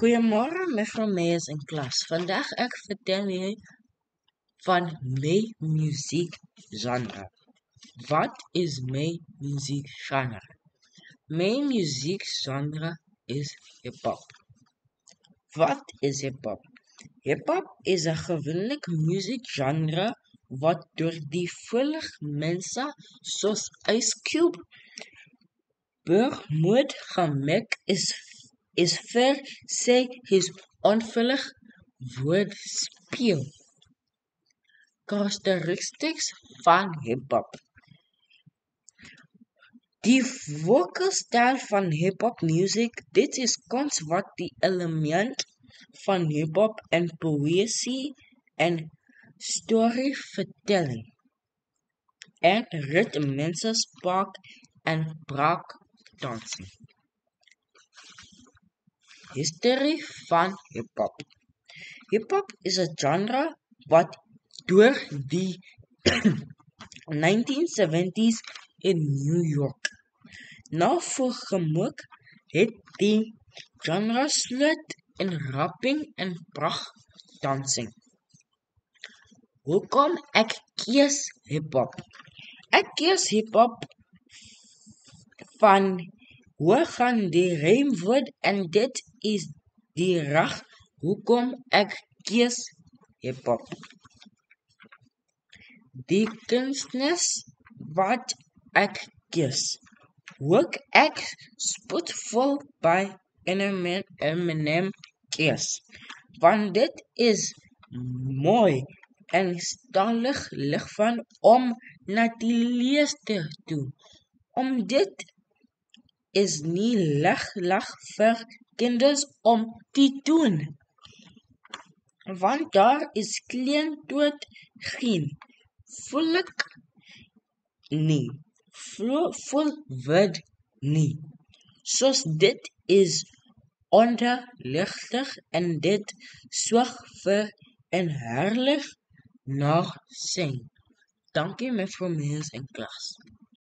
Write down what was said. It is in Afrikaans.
Goeiemôre mevrou Mees in klas. Vandag ek vertel jy van my musiekgenre. Wat is my musiekgenre? My musiekgenre is hip-hop. Wat is hip-hop? Hip-hop is 'n gewone musiekgenre wat deur die volgende mense soos Ice Cube, Mood gemaak is vir sy his onvullig woordspel. Characteristics van hip-hop. Die vocalstijl van hip-hop music, dit is kons wat die element van hip-hop en poësie en storyvertelling en ritme spark en breakdancing. History van hip-hop. Hip-hop is 'n genre wat deur die 1970s in New York nou voorgemaak het. Die genre sluit in rapping en breakdancing. Hoekom ek kies hip-hop? Ek kies hip-hop van hoe gaan die rymwoord en dit is die reg hoekom ek kies hip-hop. Die kunstenaars wat ek kies. Hoek ek spoedvol by Eminem kies. Want dit is mooi en stylig lig van om na die leester toe. Om dit is nie lig vir kinders om te doen. Want daar is klein tot geen volk nie. Vol word nie. Soos dit is onderligtig en dit sorg vir 'n herlig nagsing. Dankie mevrou Mees in klas.